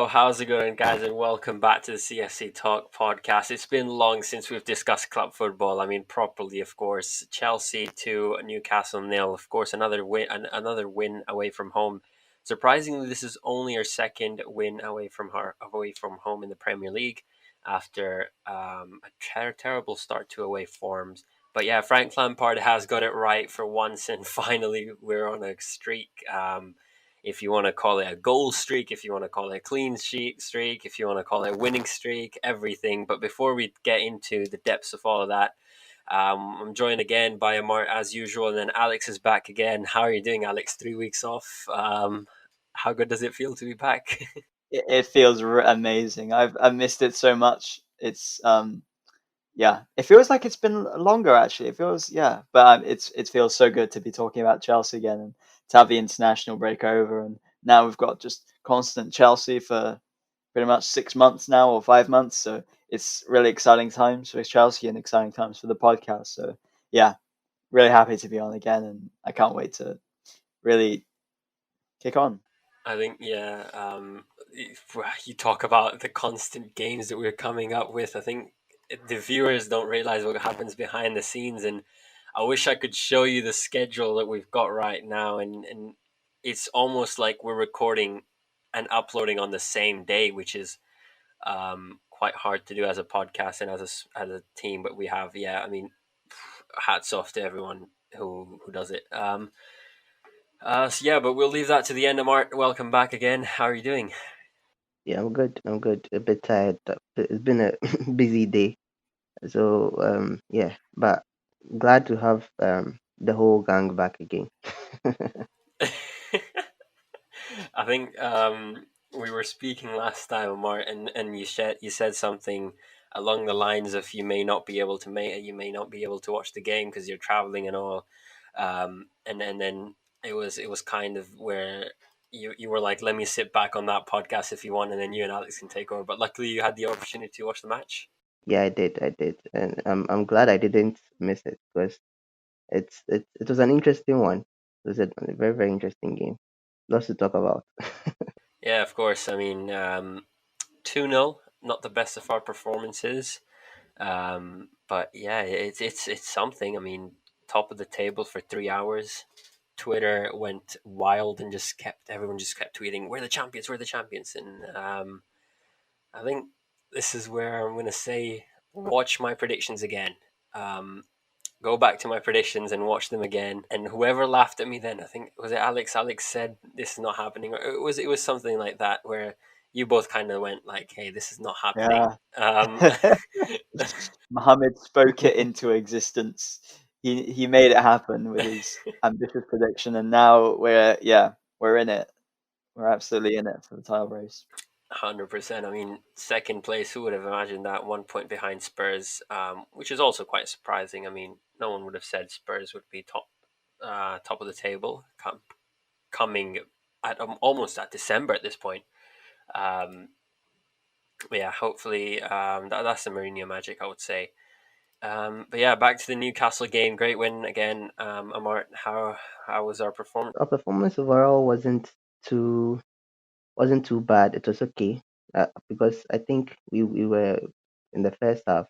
Yo, how's it going, guys? And welcome back to the CFC Talk podcast. It's been long since we've discussed club football. I mean, properly, of course. Chelsea to Newcastle 0. Of course, another win away from home. Surprisingly, this is only our second win away from home in the Premier League after a terrible start to away forms. But yeah, Frank Lampard has got it right for once, and finally we're on a streak. If you want to call it a goal streak, if you want to call it a clean sheet streak, if you want to call it a winning streak, everything. But before we get into the depths of all of that, I'm joined again by Amart as usual, and then Alex is back again. How are you doing, Alex? 3 weeks off. How good does it feel to be back? It feels amazing. I've missed it so much. It's it feels like it's been longer actually. It feels but it feels so good to be talking about Chelsea again and to have the international break over, and now we've got just constant Chelsea for pretty much 6 months now or 5 months. So it's really exciting times for Chelsea and exciting times for the podcast. So yeah, really happy to be on again, and I can't wait to really kick on. I think, you talk about the constant games that we're coming up with. I think the viewers don't realize what happens behind the scenes, and I wish I could show you the schedule that we've got right now, and it's almost like we're recording and uploading on the same day, which is quite hard to do as a podcast and as a team. But we have, I mean, hats off to everyone who does it. But we'll leave that to the end. Amart, welcome back again. How are you doing? Yeah, I'm good. I'm good. A bit tired. It's been a busy day. So but glad to have the whole gang back again. I think we were speaking last time, Amart, and you said something along the lines of you may not be able to watch the game because you're traveling and all. And then it was kind of where you were like, let me sit back on that podcast if you want, and then you and Alex can take over. But luckily, you had the opportunity to watch the match. Yeah, I did, and I'm glad I didn't miss it because it was an interesting one. It was a very very interesting game. Lots to talk about. Yeah, of course. I mean, 2-0, not the best of our performances. But yeah, it's something. I mean, top of the table for 3 hours. Twitter went wild and everyone just kept tweeting, "We're the champions! We're the champions!" And I think this is where I'm going to say, watch my predictions again. Go back to my predictions and watch them again. And whoever laughed at me then, I think was it Alex. Alex said this is not happening. Or it was something like that where you both kind of went like, "Hey, this is not happening." Mohammad spoke it into existence. He made it happen with his ambitious prediction, and now we're in it. We're absolutely in it for the title race. 100%. I mean, second place, who would have imagined that? 1 point behind Spurs, which is also quite surprising. I mean, no one would have said Spurs would be top of the table, coming at almost at December at this point. But yeah, hopefully that's the Mourinho magic, I would say. But yeah, back to the Newcastle game. Great win again. Amart, how was our performance? Our performance overall too wasn't too bad. It was okay because I think we were in the first half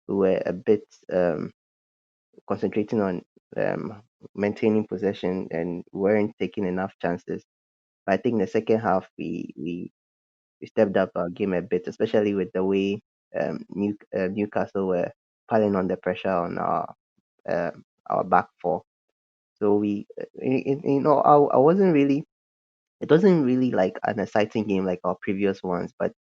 we were a bit concentrating on maintaining possession and weren't taking enough chances. But I think the second half we stepped up our game a bit, especially with the way Newcastle were piling on the pressure on uh, our back four. So I wasn't really. It wasn't really like an exciting game like our previous ones, but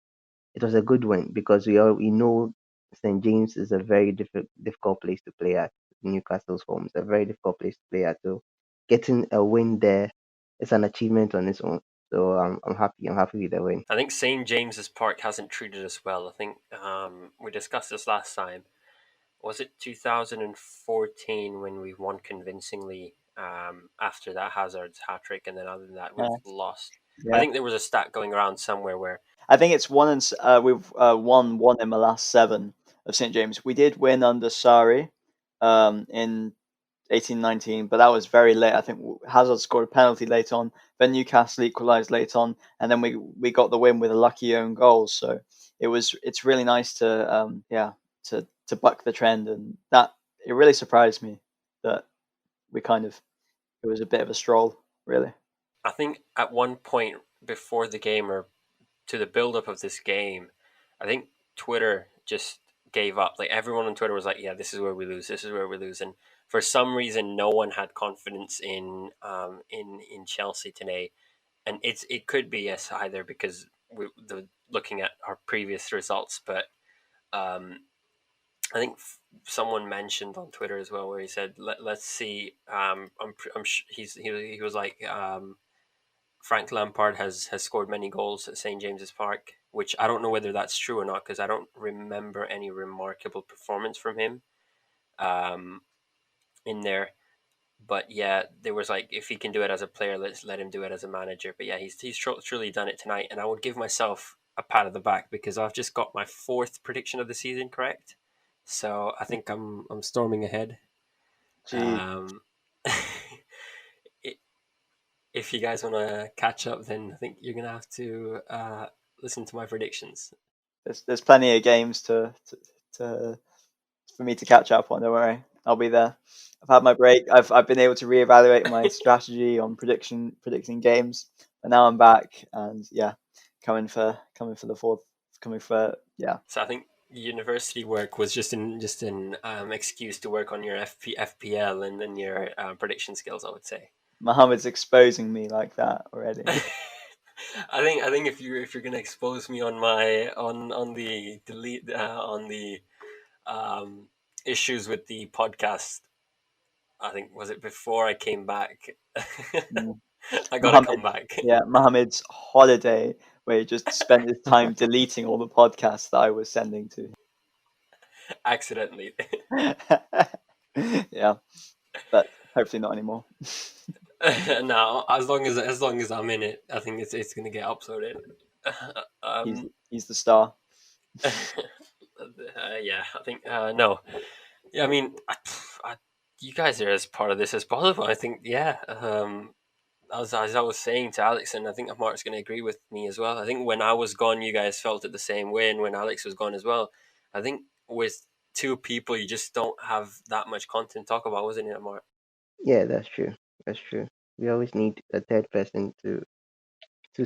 it was a good win because we know St James is a very difficult place to play at. Newcastle's home is a very difficult place to play at. So getting a win there is an achievement on its own. So I'm happy. I'm happy with the win. I think St James's Park hasn't treated us well. I think we discussed this last time. Was it 2014 when we won convincingly after that Hazard's hat trick, and then other than that we've lost. I think there was a stat going around somewhere where I think it's we've won one in the last 7 of St James. We did win under Sarri in 18-19, but that was very late. I think Hazard scored a penalty late on, then Newcastle equalised late on, and then we got the win with a lucky own goal. So it's really nice to to buck the trend, and that it really surprised me that it was a bit of a stroll, really. I think at one point before the game or to the build up of this game, I think Twitter just gave up. Like everyone on Twitter was like, "Yeah, this is where we lose. This is where we lose." And for some reason, no one had confidence in Chelsea today. And it could be yes either because looking at our previous results, but um, I think someone mentioned on Twitter as well where he said, "Let's see." He was like. Frank Lampard has scored many goals at St James's Park, which I don't know whether that's true or not because I don't remember any remarkable performance from him um, in there. But yeah, there was like if he can do it as a player, let's let him do it as a manager. But yeah, he's truly done it tonight, and I would give myself a pat on the back because I've just got my fourth prediction of the season correct. So I think I'm storming ahead. Gee, Um, if you guys want to catch up, then I think you're gonna have to listen to my predictions. there's plenty of games to for me to catch up on. Don't worry, I'll be there. I've had my break. I've been able to reevaluate my strategy on predicting games, but now I'm back, and yeah, coming for the fourth, coming for yeah. So I think university work was just an excuse to work on your FPL and then your prediction skills. I would say. Mohammed's exposing me like that already. I think if you're gonna expose me on my on the delete on the um, issues with the podcast, I think was it before I came back. Mm. I gotta come Mohammed, back. yeah, Mohammed's holiday where he just spent his time deleting all the podcasts that I was sending to Accidentally. him. Yeah, but hopefully not anymore. No, as long as I'm in it, I think it's gonna get uploaded. He's um, he's the star. yeah, I think no. Yeah, I mean, you guys are as part of this as possible. I think, yeah. As I was saying to Alex, and I think Mark's going to agree with me as well. I think when I was gone, you guys felt it the same way, and when Alex was gone as well, I think with two people, you just don't have that much content to talk about, wasn't it, Amart? Yeah, that's true. That's true. We always need a third person to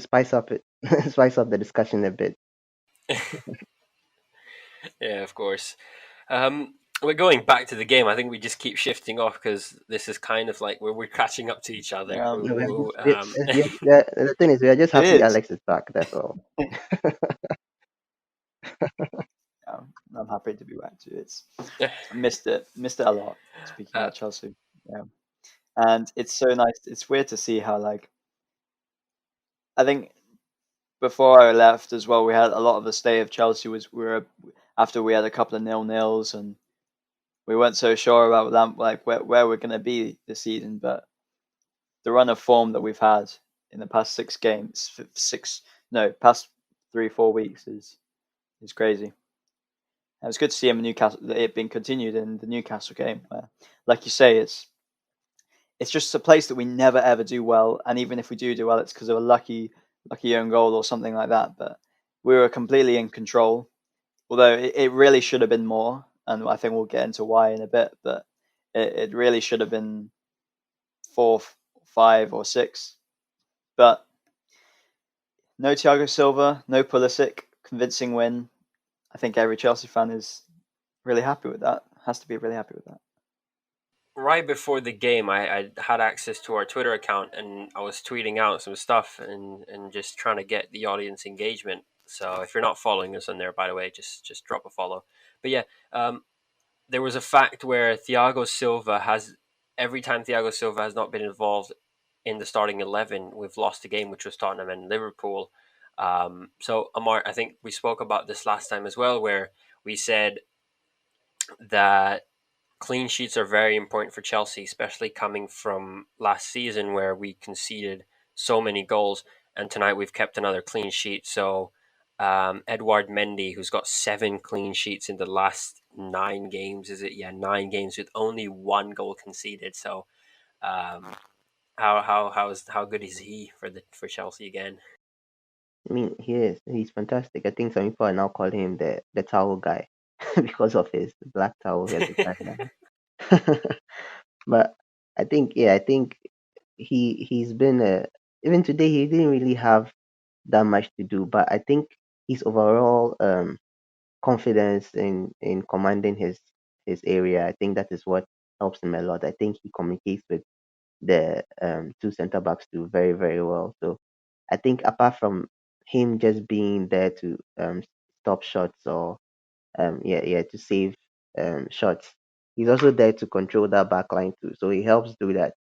spice up it, spice up the discussion a bit. Yeah, of course. We're going back to the game. I think we just keep shifting off because this is kind of like we're catching up to each other. Yeah, No, we are just, the thing is, we are just it happy is. Alex is back. That's all. I'm happy to be back to it. I missed it a lot. Speaking uh, about Chelsea, yeah, and it's so nice. It's weird to see how like I think before I left as well, we had a lot of the stay of Chelsea was we were after we had a couple of 0-0s and we weren't so sure about like where we're gonna be this season, but the run of form that we've had in the past six games, past 3-4 weeks is crazy. It was good to see him in Newcastle. It being continued in the Newcastle game, where, like you say, it's just a place that we never ever do well, and even if we do well, it's because of a lucky own goal or something like that. But we were completely in control, although it really should have been more, and I think we'll get into why in a bit. But it really should have been 4, 5, or 6. But no Thiago Silva, no Pulisic, convincing win. I think every Chelsea fan is really happy with that. Has to be really happy with that. right before the game, I had access to our Twitter account and I was tweeting out some stuff and just trying to get the audience engagement. So if you're not following us on there, by the way, just drop a follow. But yeah, there was a fact where Thiago Silva has every time Thiago Silva has not been involved in the starting 11, we've lost a game, which was Tottenham and Liverpool. So Amar, I think we spoke about this last time as well, where we said that clean sheets are very important for Chelsea, especially coming from last season where we conceded so many goals. And tonight we've kept another clean sheet. So Edouard Mendy, who's got 7 clean sheets in the last 9 games. Is it? Yeah, 9 games with only 1 goal conceded. So, how good is he for Chelsea again? I mean, he's fantastic. I think some people are now calling him the towel guy because of his black towel he has beside him. But I think he's been even today he didn't really have that much to do, but I think his overall confidence in commanding his area, I think that is what helps him a lot. I think he communicates with the two center backs do very, very well. So I think apart from him just being there to stop shots or to save shots, he's also there to control that back line too. So he helps do that.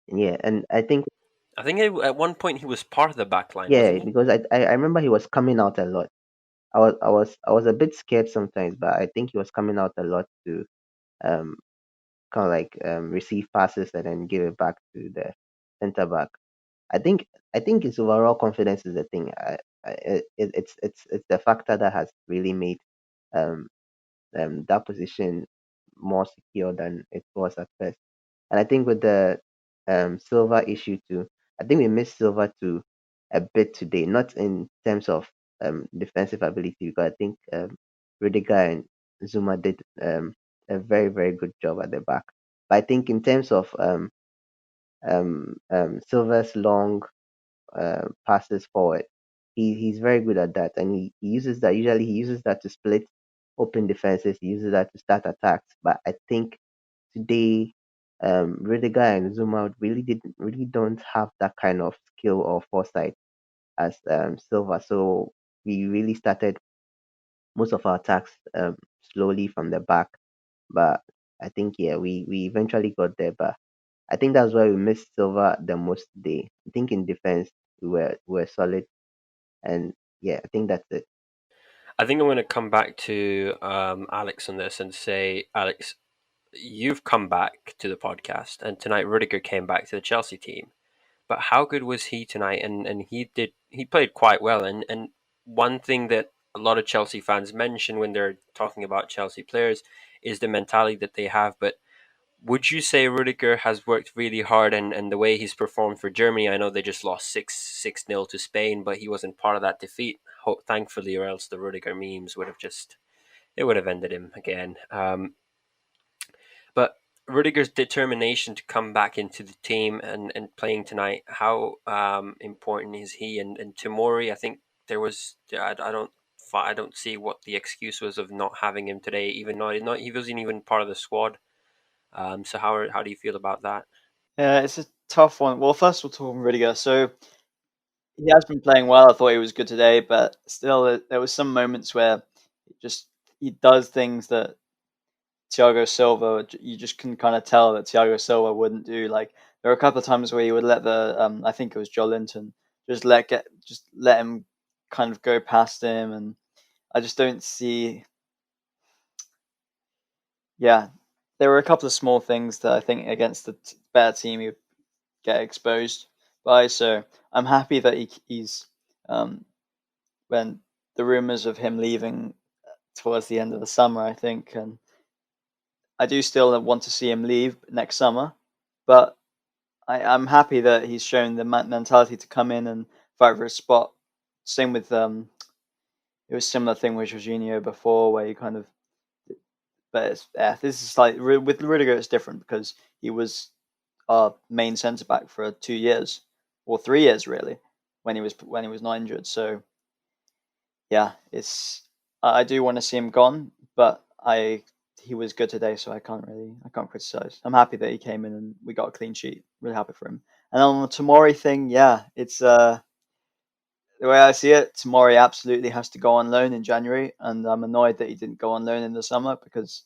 Yeah, and I think I think at one point he was part of the back line, yeah, wasn't he? because I remember he was coming out a lot. I was a bit scared sometimes, but I think he was coming out a lot to um kind of like receive passes and then give it back to the center back. I think I think his overall confidence is the thing. It's the factor that has really made um, that position more secure than it was at first. And I think with the Silva issue too, I think we missed Silva too a bit today. Not in terms of defensive ability, because I think Rudiger and Zuma did a very, very good job at the back. But I think in terms of Silva's long passes forward. He's very good at that, and he uses that. Usually, he uses that to split open defenses. He uses that to start attacks. But I think today, Rudiger and Zuma really don't have that kind of skill or foresight as Silva. So we really started most of our attacks slowly from the back. But I think we eventually got there. But I think that's why we missed Silva the most today. I think in defense we were solid, and yeah, I think that's it. I think I'm going to come back to Alex on this and say, Alex, you've come back to the podcast, and tonight Rudiger came back to the Chelsea team. But how good was he tonight? And he played quite well. And one thing that a lot of Chelsea fans mention when they're talking about Chelsea players is the mentality that they have. But would you say Rudiger has worked really hard, and the way he's performed for Germany? I know they just lost 6-0 to Spain, but he wasn't part of that defeat, thankfully, or else the Rudiger memes would have just it would have ended him again. But Rudiger's determination to come back into the team and playing tonight, how important is he? And Tomori, I think there was I don't see what the excuse was of not having him today, even though he wasn't even part of the squad. So how do you feel about that? Yeah, it's a tough one. Well, first we'll talk on Rudiger. So he has been playing well. I thought he was good today, but still, there was some moments where just he does things that Thiago Silva, you just can kind of tell that Thiago Silva wouldn't do. Like there were a couple of times where he would let I think it was Joe Linton, just let him kind of go past him, and I just don't see. Yeah, there were a couple of small things that I think against the better team he would get exposed by. So I'm happy that he's um, when the rumors of him leaving towards the end of the summer, I think, and I do still want to see him leave next summer, but I'm happy that he's shown the mentality to come in and fight for a spot. Same with it was a similar thing with Jorginho before, where you kind of, but this is like with Rudiger, it's different because he was our main centre back for 2 years or 3 years really when he was not injured. So yeah, it's I do want to see him gone, but he was good today, so I can't criticize. I'm happy that he came in and we got a clean sheet. Really happy for him. And on the Tomori thing, yeah, it's the way I see it, Tomori absolutely has to go on loan in January, and I'm annoyed that he didn't go on loan in the summer because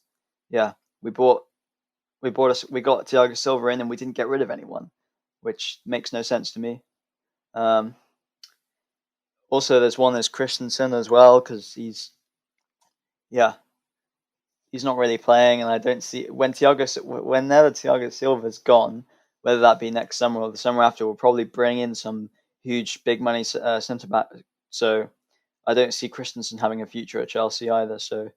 yeah, we bought we got Thiago Silva in and we didn't get rid of anyone, which makes no sense to me. Um, Also, there's Christensen as well because yeah he's not really playing, and I don't see whenever Thiago Silva's gone, whether that be next summer or the summer after, we'll probably bring in some huge big money centre back. So I don't see Christensen having a future at Chelsea either. So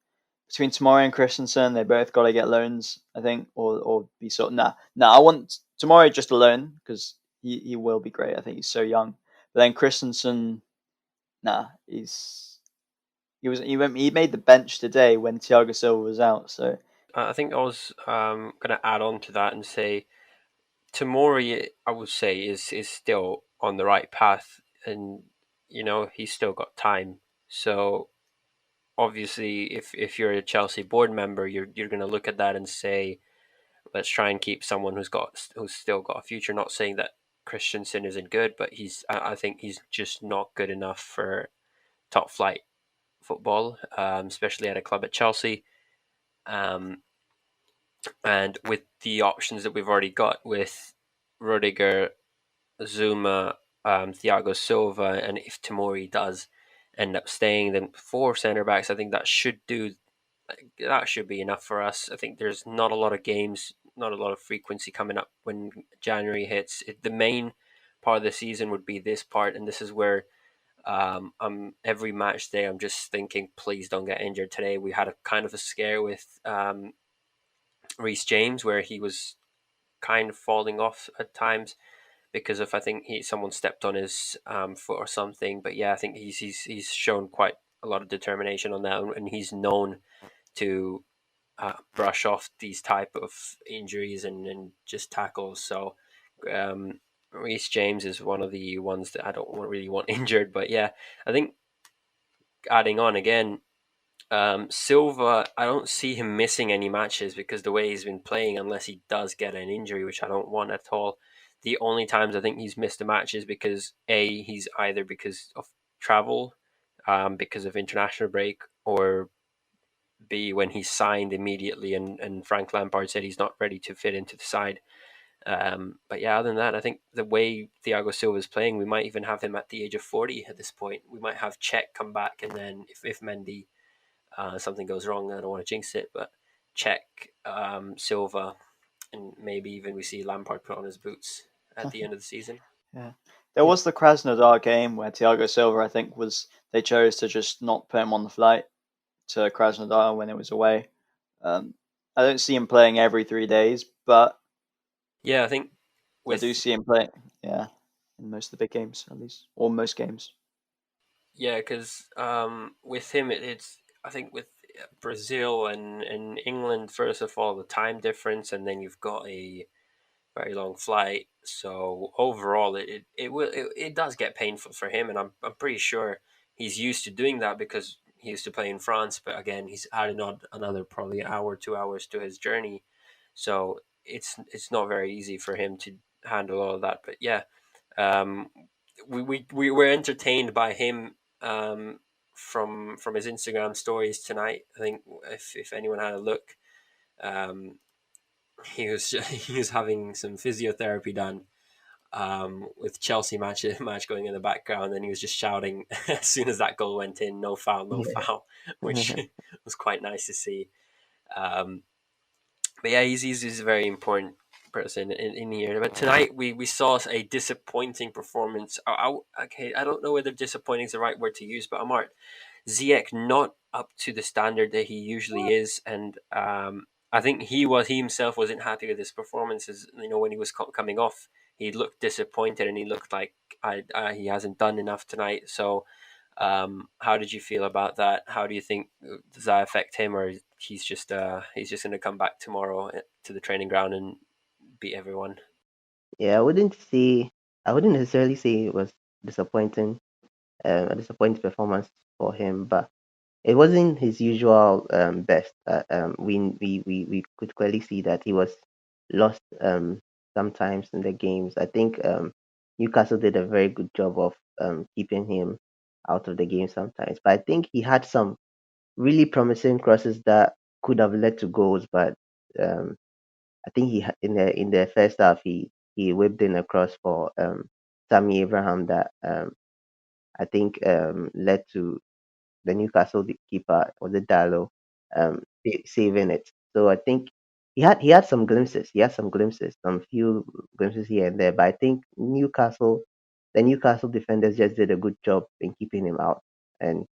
between Tomori and Christensen, they both got to get loans, I think, or be sort of nah. I want Tomori just a loan because he will be great. I think he's so young. But then Christensen, nah, he made the bench today when Thiago Silva was out. So I think I was going to add on to that and say Tamori, I would say, is still on the right path, and he's still got time. So obviously, if you're a Chelsea board member, you're going to look at that and say, let's try and keep someone who's still got a future. Not saying that Christensen isn't good, but I think he's just not good enough for top flight football, especially at a club at Chelsea. And with the options that we've already got with Rudiger, Zuma, Thiago Silva, and if Tamori does end up staying, then four centre backs, I think that should be enough for us. I think there's not a lot of games, not a lot of frequency coming up when January hits. The main part of the season would be this part, and this is where I'm every match day. I'm just thinking, please don't get injured today. We had a kind of a scare with Reece James where he was kind of falling off at times because of I think someone stepped on his foot or something. But yeah, I think he's shown quite a lot of determination on that, and he's known to brush off these type of injuries and just tackles. So Reece James is one of the ones that I don't really want injured. But yeah, I think adding on again, Silva, I don't see him missing any matches because the way he's been playing, unless he does get an injury, which I don't want at all. The only times I think he's missed a match is because he's either because of travel, because of international break, or B, when he's signed immediately and Frank Lampard said he's not ready to fit into the side. But yeah, other than that, I think the way Thiago Silva is playing, we might even have him at the age of 40 at this point. We might have Czech come back, and then if Mendy something goes wrong, I don't want to jinx it, but Czech, Silva, and maybe even we see Lampard put on his boots at the end of the season. yeah, there Yeah, was the Krasnodar game where Thiago Silva, I think, they chose to just not put him on the flight to Krasnodar when it was away. I don't see him playing every 3 days, but Yeah, I think I do with see him playing. Yeah, in most of the big games, at least, or most games. yeah, because with him it's I think with Brazil and England, first of all, the time difference, and then you've got a very long flight. So overall, it does get painful for him, and I'm pretty sure he's used to doing that because he used to play in France. But again, he's added on another probably hour, 2 hours to his journey, so it's not very easy for him to handle all of that. But yeah, um, we were entertained by him from his Instagram stories tonight. I think if anyone had a look. Um, he was he was having some physiotherapy done with Chelsea match going in the background, and he was just shouting as soon as that goal went in, "No foul, no yeah. foul," which was quite nice to see. Um, but yeah, he's a very important person in here. But tonight we saw a disappointing performance. Okay, I don't know whether disappointing is the right word to use, but Amart, Ziyech not up to the standard that he usually is, and I think he himself wasn't happy with his performances. When he was coming off, he looked disappointed and he looked like he hasn't done enough tonight. So, how did you feel about that? How do you think does that affect him, or he's just going to come back tomorrow to the training ground and beat everyone? Yeah, I wouldn't necessarily say it was disappointing, a disappointing performance for him, but it wasn't his usual best. We could clearly see that he was lost sometimes in the games. I think Newcastle did a very good job of keeping him out of the game sometimes. But I think he had some really promising crosses that could have led to goals. But um, I think in the first half he whipped in a cross for Tammy Abraham that I think led to the Newcastle keeper, was it Dallo, saving it. So I think he had some glimpses. He had some few glimpses here and there. But I think the Newcastle defenders just did a good job in keeping him out. And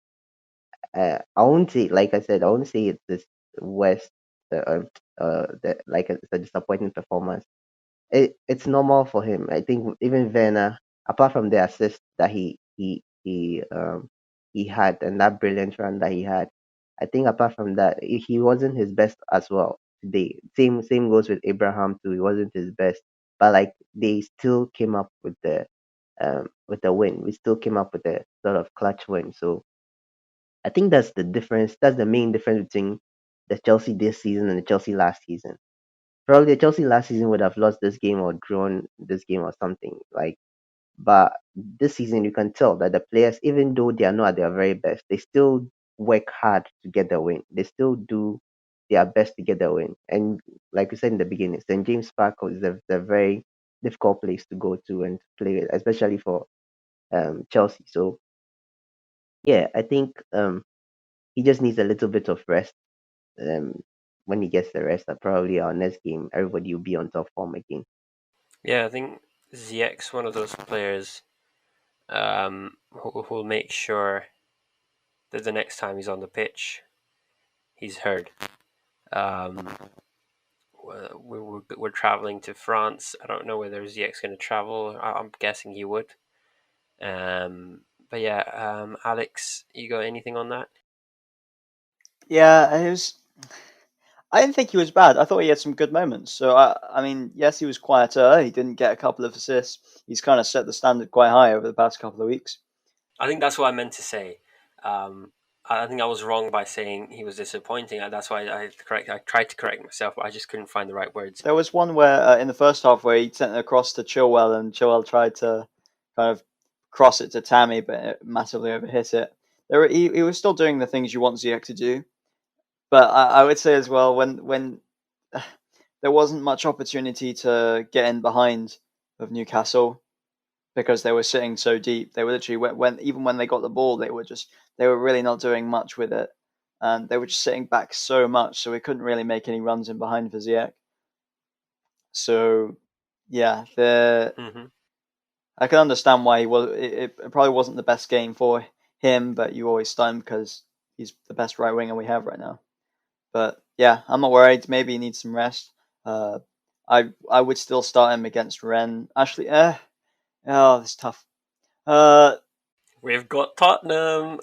I won't say, like I said, I won't say it's this West, it's a disappointing performance. It's normal for him. I think even Werner, apart from the assist that he had and that brilliant run that he had, I think apart from that, he wasn't his best as well today. Same goes with Abraham too. He wasn't his best, but like they still came up with the win. We still came up with a sort of clutch win. So I think that's the difference. That's the main difference between the Chelsea this season and the Chelsea last season. Probably the Chelsea last season would have lost this game or drawn this game or something like. But this season, you can tell that the players, even though they are not at their very best, they still work hard to get the win. They still do their best to get the win. And like we said in the beginning, St James Park is a very difficult place to go to and to play, especially for Chelsea. So yeah, I think he just needs a little bit of rest. Um, when he gets the rest, probably our next game, everybody will be on top form again. Yeah, I think Ziyech's one of those players who will make sure that the next time he's on the pitch, he's heard. Um, we're traveling to France. I don't know whether Ziyech's going to travel. I'm guessing he would. But yeah, Alex, you got anything on that? Yeah, it was. I didn't think he was bad. I thought he had some good moments. So I mean, yes, he was quieter. He didn't get a couple of assists. He's kind of set the standard quite high over the past couple of weeks. I think that's what I meant to say. I think I was wrong by saying he was disappointing. That's why I tried to correct myself, but I just couldn't find the right words. There was one where in the first half where he sent it across to Chilwell, and Chilwell tried to kind of cross it to Tammy, but it massively overhit it. He was still doing the things you want Ziyech to do, but I would say as well when there wasn't much opportunity to get in behind of Newcastle because they were sitting so deep. They were literally when even when they got the ball, they were really not doing much with it, and they were just sitting back so much, so we couldn't really make any runs in behind for Ziyech. So yeah, Mm-hmm. I can understand why he was. It probably wasn't the best game for him, but you always start him because he's the best right winger we have right now. But yeah, I'm not worried. Maybe he needs some rest. Uh, I would still start him against Rennes. Actually, oh, it's tough. Uh, We've got Tottenham.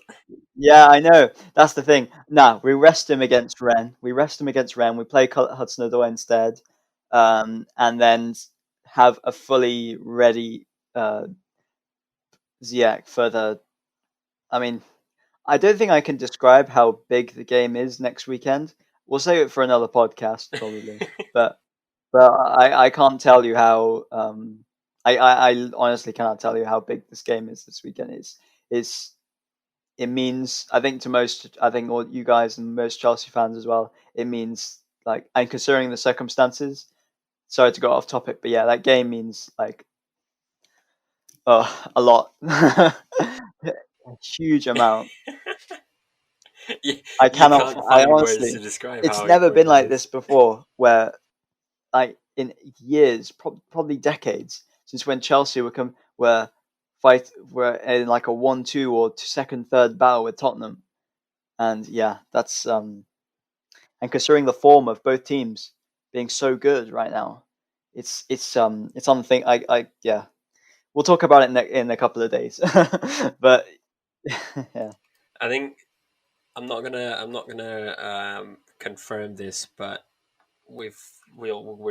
yeah, I know. That's the thing. Nah, we rest him against Rennes. We rest him against Rennes. We play Hudson-Odoi instead, and then have a fully ready Ziyech for the. I mean, I don't think I can describe how big the game is next weekend. We'll save it for another podcast probably, but I can't tell you how I honestly cannot tell you how big this game is this weekend. Is it means I think to most I think all you guys and most Chelsea fans as well. It means like and considering the circumstances. Sorry to go off topic, but yeah, that game means like a lot, a huge amount. you, I you cannot. can't I find words to honestly, describe it's how never been important it like is. this before. Where like in years, probably decades since when Chelsea were in like a 1-2 or second third battle with Tottenham, and yeah, that's and considering the form of both teams being so good right now, it's something I yeah. We'll talk about it in a couple of days, but yeah. I think I'm not gonna confirm this, but we're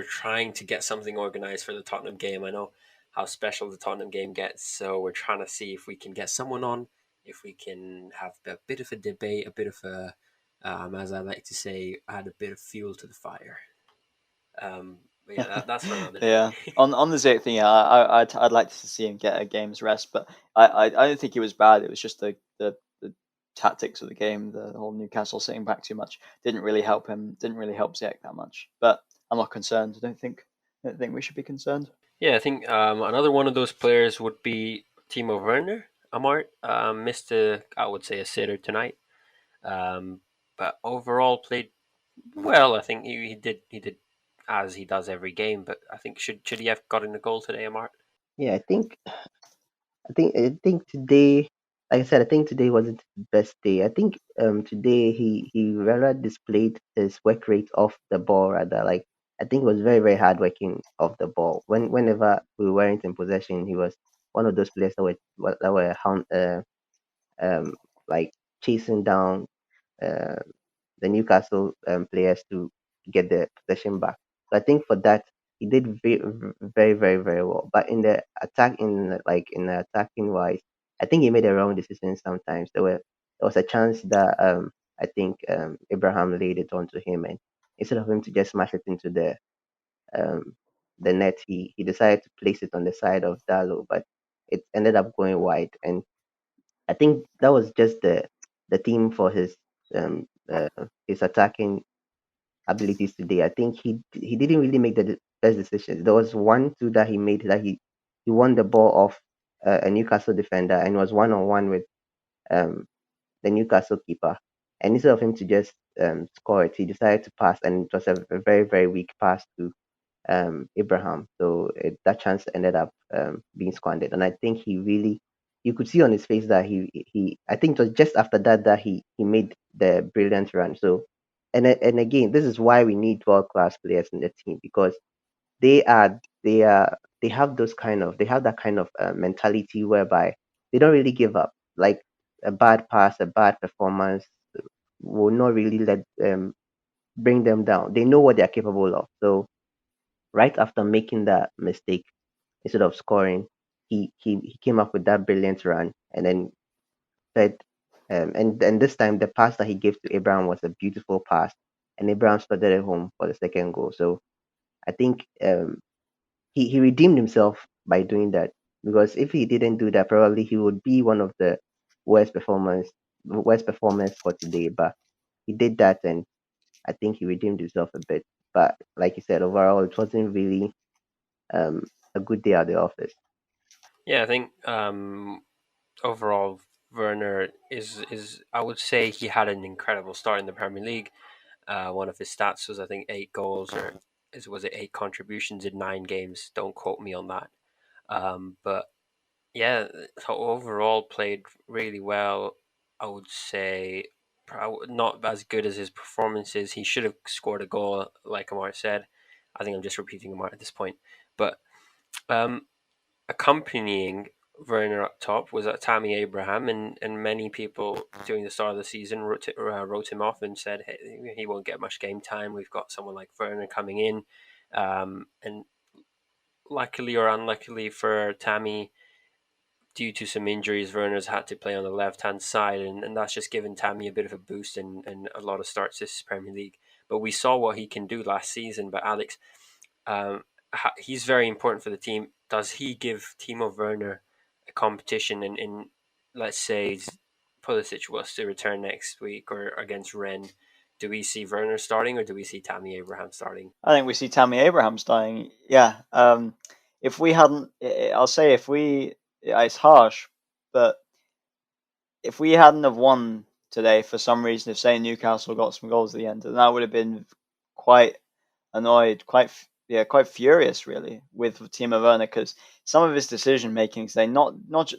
trying to get something organized for the Tottenham game. I know how special the Tottenham game gets, so we're trying to see if we can get someone on, if we can have a bit of a debate, a bit of a, as I like to say, add a bit of fuel to the fire. But yeah, that's for another day. Yeah, on the Zayt thing, yeah, I'd like to see him get a game's rest, but I don't think he was bad. It was just the tactics of the game, the whole Newcastle sitting back too much didn't really help him. Didn't really help Ziyech that much. But I'm not concerned. I don't think we should be concerned. Yeah, I think another one of those players would be Timo Werner. Amart missed I would say, a sitter tonight. But overall played well. I think he did as he does every game. But I think should he have gotten a goal today, Amart? Yeah, I think today. like I said, I think today wasn't his best day. I think today he rather displayed his work rate off the ball rather. Like I think he was very very hard working off the ball. Whenever we weren't in possession, he was one of those players that were um like chasing down uh, the Newcastle players to get the possession back. So I think for that he did very very very well. But in the attack, in the attacking wise, I think he made a wrong decision sometimes. There was a chance that I think Abraham laid it onto him, and instead of him to just smash it into um the net, he decided to place it on the side of Dalo, but it ended up going wide. And I think that was just the theme for his attacking abilities today. I think he didn't really make the best decisions. There was one two that he made that he won the ball off a Newcastle defender and was one on one with um the Newcastle keeper. And instead of him to just score it, he decided to pass, and it was a very very weak pass to Abraham. So that chance ended up being squandered. And I think you could see on his face that I think it was just after that that he made the brilliant run. So, and again, this is why we need world class players in the team, because they have they have that kind of mentality whereby they don't really give up. Like a bad pass, a bad performance will not really let bring them down. They know what they are capable of. So right after making that mistake, instead of scoring, he came up with that brilliant run, and then said, and this time the pass that he gave to Abraham was a beautiful pass, and Abraham started it home for the second goal. So I think he redeemed himself by doing that, because if he didn't do that, probably he would be one of the worst performers for today. But he did that, and I think he redeemed himself a bit. But like you said, overall, it wasn't really um, a good day at the office. Yeah, I think overall Werner is I would say he had an incredible start in the Premier League. One of his stats was I think 8 goals, or was it 8 contributions in 9 games? Don't quote me on that. But yeah, so overall played really well. I would say not as good as his performances. He should have scored a goal, like Amart said. I think I'm just repeating Amart at this point. But um, accompanying Werner up top was Tammy Abraham, and many people during the start of the season wrote him off and said, hey, he won't get much game time. We've got someone like Werner coming in. And luckily or unluckily for Tammy, due to some injuries, Werner's had to play on the left hand side, and that's just given Tammy a bit of a boost and a lot of starts this Premier League. But we saw what he can do last season. But Alex, um, he's very important for the team. Does he give Timo Werner a competition in let's say, Pulisic was to return next week or against Rennes? Do we see Werner starting, or do we see Tammy Abraham starting? I think we see Tammy Abraham starting. Yeah. If we hadn't, I'll say if we, it's harsh, but if we hadn't have won today for some reason, if say Newcastle got some goals at the end, then I would have been quite annoyed, quite furious really with Timo Werner, because some of his decision making today, not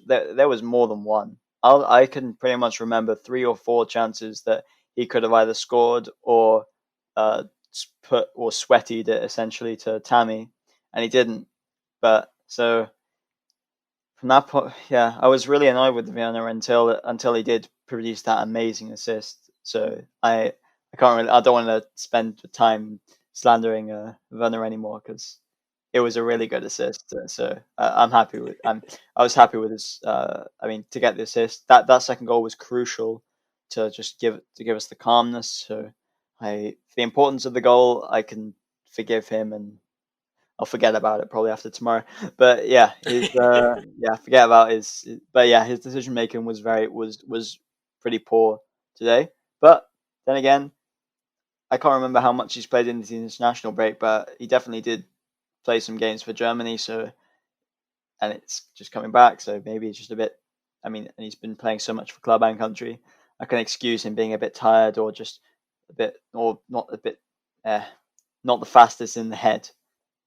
there was more than one. I can pretty much remember 3 or 4 chances that he could have either scored or uh, put or sweated it essentially to Tammy, and he didn't. But so from that point, yeah, I was really annoyed with Werner until he did produce that amazing assist. So I can't really, I don't want to spend time slandering Werner anymore, because it was a really good assist. So I was happy with his. I mean, to get the assist, that second goal was crucial to just give us the calmness. So for the importance of the goal, I can forgive him, and I'll forget about it probably after tomorrow. But yeah, forget about But yeah, his decision making was pretty poor today. But then again, I can't remember how much he's played in the international break, but he definitely did play some games for Germany. So, and it's just coming back. So maybe it's just a bit. I mean, and he's been playing so much for club and country. I can excuse him being a bit tired, or just a bit, or not a bit, not the fastest in the head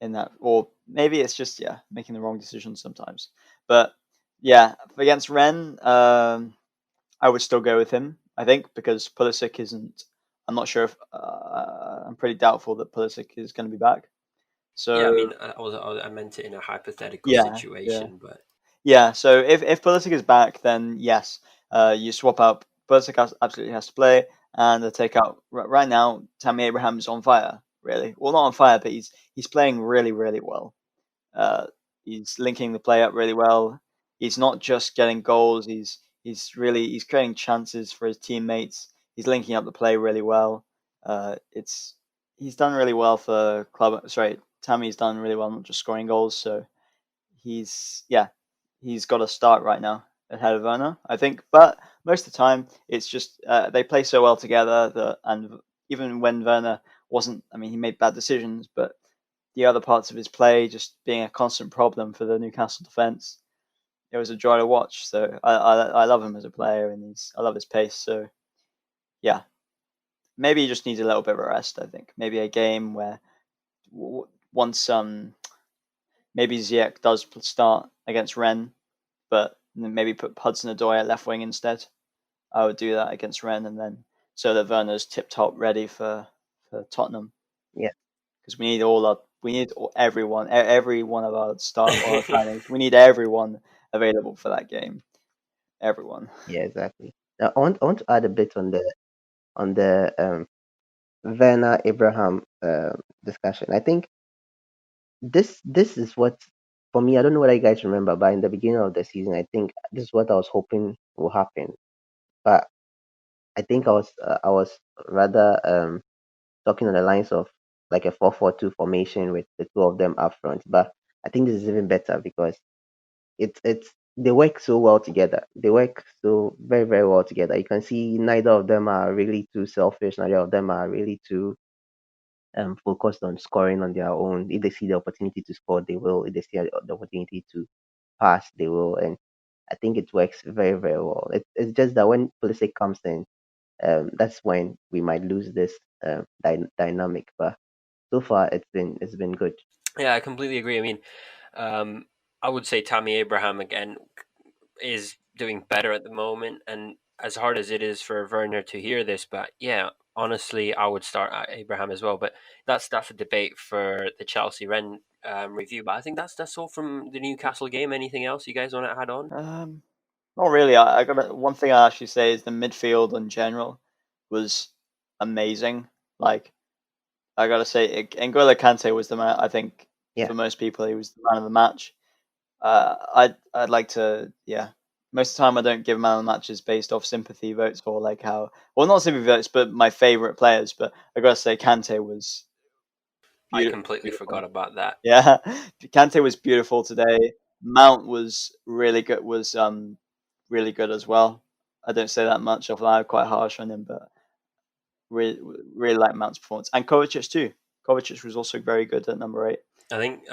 in that, or maybe it's just making the wrong decisions sometimes. But Yeah, against Ren, I would still go with him. I think because Pulisic isn't. I'm not sure if I'm pretty doubtful that Pulisic is going to be back. Yeah, I So mean, I meant it in a hypothetical yeah, yeah, situation, but yeah. So if Pulisic is back, then yes, you swap out. Pulisic absolutely has to play, and they take out right now. Tammy Abraham's on fire, really. Well, not on fire, but he's playing really, really well. Uh, he's linking the play up really well. He's not just getting goals. He's creating chances for his teammates. He's linking up the play really well. It's He's done really well for club. Sorry, Tammy's done really well, not just scoring goals. So he's got a start right now ahead of Werner, I think. But most of the time, it's just they play so well together that, and even when Werner wasn't, I mean, he made bad decisions, but the other parts of his play just being a constant problem for the Newcastle defense. It was a joy to watch. So I love him as a player, and I love his pace. So yeah, maybe he just needs a little bit of a rest. I think maybe a game where once maybe Ziyech does start against Rennes, but maybe put Hudson-Odoi at left wing instead. I would do that against Rennes, and then so that Werner's tip top ready for Tottenham, Yeah, because we need everyone, every one of our start or our signings. We need everyone available for that game. Everyone. yeah, exactly. Now, I want to add a bit on the Werner Abraham discussion. I think this is what, for me. I don't know what you guys remember, but in the beginning of the season, I think this is what I was hoping will happen. But I think I was rather talking on the lines of like a 4-4-2 formation with the two of them up front. But I think this is even better because it's they work so well together. They work so very, very well together. You can see neither of them are really too selfish. Neither of them are really too focused on scoring on their own. If they see the opportunity to score, they will. If they see the opportunity to pass, they will. And I think it works very, very well. It's just that when Pulisic comes in, that's when we might lose this dynamic. But so far, it's been good. yeah, I completely agree. I mean, um, I would say Tammy Abraham again is doing better at the moment, and as hard as it is for Werner to hear this, but yeah, honestly, I would start at Abraham as well. But that's a debate for the Chelsea Ren review. But I think that's all from the Newcastle game. Anything else you guys want to add on? Um, Not really. I got one thing I actually say is the midfield in general was amazing. Like I gotta say, N'Golo Kante was the man. I think Yeah, for most people, he was the man of the match. I'd like to, yeah. Most of the time, I don't give man of the matches based off sympathy votes or like how, well, not sympathy votes, but my favorite players. But I gotta say, Kante was I completely beautiful. forgot about that. Yeah, Kante was beautiful today. Mount was really good. Was really good as well. I don't say that much. I'm quite harsh on him, but really really like Mount's performance and Kovacic too. Kovacic was also very good at number 8. I think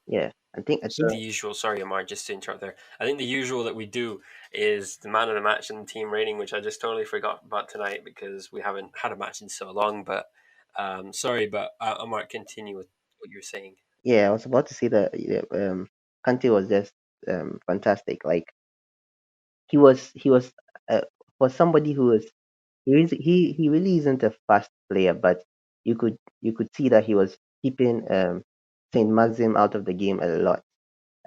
yeah. I think the So usual. Sorry, Amar, just to interrupt there. I think the usual that we do is the man of the match and the team rating, which I just totally forgot about tonight because we haven't had a match in so long. But sorry, but Amar, continue with what you're saying. yeah. I was about to say that Kante was just fantastic. Like he was uh, for somebody who was he really isn't a fast player, but you could see that he was keeping Saint Maxim out of the game a lot.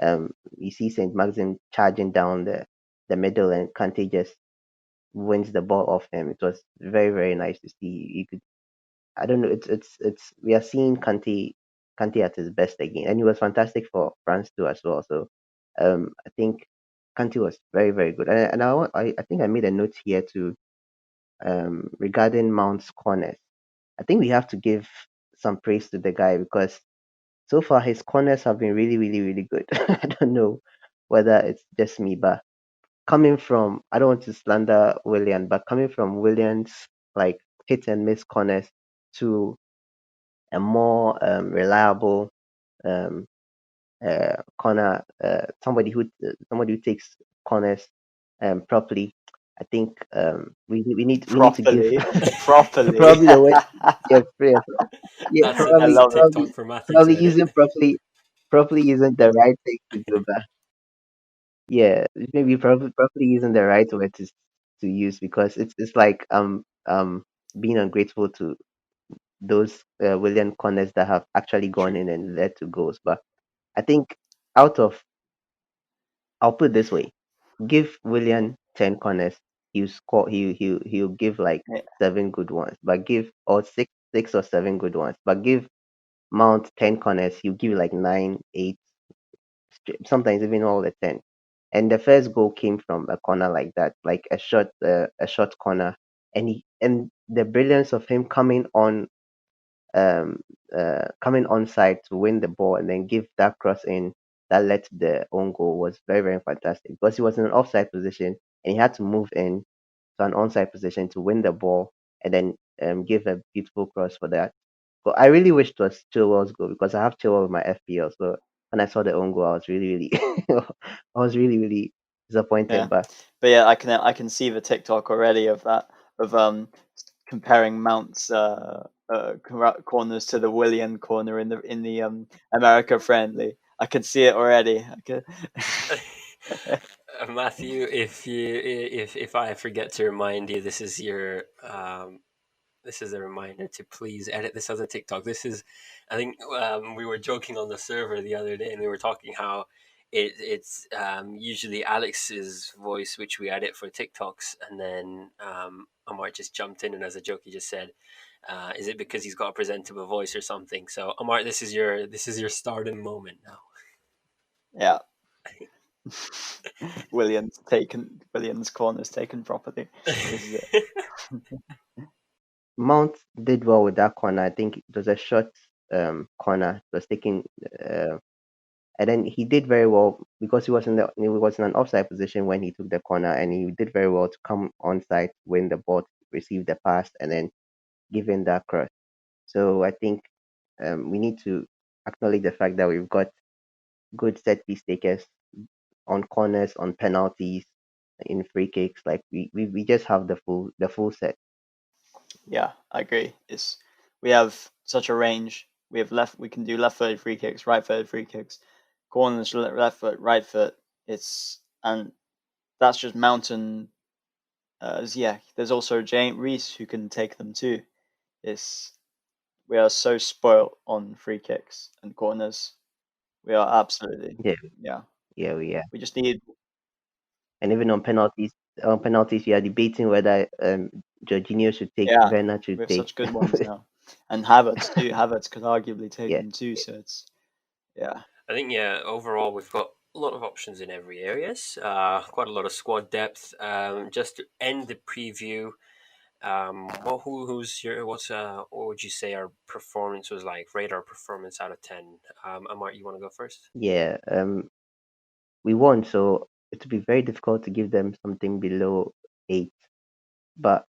You see Saint Maxim charging down the middle, and Kante just wins the ball off him. It was very, very nice to see. You could I don't know. It's we are seeing Kante at his best again, and he was fantastic for France too as well. So I think Kante was very, very good, and I think I made a note here to regarding Mount's corners. I think we have to give some praise to the guy because so far his corners have been really, really, really good. I don't know whether it's just me, but coming from, I don't want to slander William, but coming from Williams like hit and miss corners to a more reliable um, corner, somebody who takes corners properly. I think we need to give properly, properly. probably the word, yeah, yes, yeah, That's a I that's a love it. TikTok for Matthew probably to edit. using properly isn't the right thing to do, but Yeah, maybe probably isn't the right word to use because it's like being ungrateful to those William corners that have actually gone True. in and led to goals. But I think out of I'll put it this way: give William 10 corners, he'll score. He'll give like Yeah, 7 good ones, but give or six or 7 good ones. But give Mount 10 corners, he'll give like 9, 8, sometimes even all the 10. And the first goal came from a corner like that, like a short corner, and the brilliance of him um coming onside to win the ball and then give that cross in that led to the own goal was very, very fantastic because he was in an offside position and he had to move in to an onside position to win the ball and then give a beautiful cross for that. But I really wish it was Chilwell's goal because I have Chilwell with my FPL. So when I saw the own goal, I was really, really, I was really, really disappointed. yeah, But but yeah, I can see the TikTok already of that of comparing Mount's corners to the Willian corner in the America friendly. I can see it already. I can... Matthew, if I forget to remind you, this is a reminder to please edit this as a TikTok. This is, I think, we were joking on the server the other day, and we were talking how it's usually Alex's voice which we edit for TikToks, and then Amart just jumped in and as a joke he just said, "Is it because he's got a presentable voice or something?" So Amart, this is your stardom moment now. Yeah. Williams corners taken properly. This is it. Mount did well with that corner. I think it was a short corner. It was taking and then he did very well because he was in an offside position when he took the corner, and he did very well to come onside, win the ball, receive the pass, and then give in that cross. So I think we need to acknowledge the fact that we've got good set piece takers on corners, on penalties, in free kicks. Like we just have the full set. Yeah, I agree. We have such a range. We can do left-footed free kicks, right-footed free kicks, corners, left foot, right foot. And that's just mountain. Yeah, there's also Jane Reese who can take them too. It's We are so spoilt on free kicks and corners. We are absolutely, Yeah, yeah. yeah, yeah. We just need, And even on penalties, we are debating whether Jorginho should take, yeah. Werner should We have take. such good ones now, and Havertz too. Havertz could arguably take Yeah, them too. So yeah, I think yeah, overall we've got a lot of options in every areas. Quite a lot of squad depth. Just to end the preview, what would you say our performance was like? Rate our performance out of 10. Amart, you want to go first? yeah. We won, so it would be very difficult to give them something below 8. But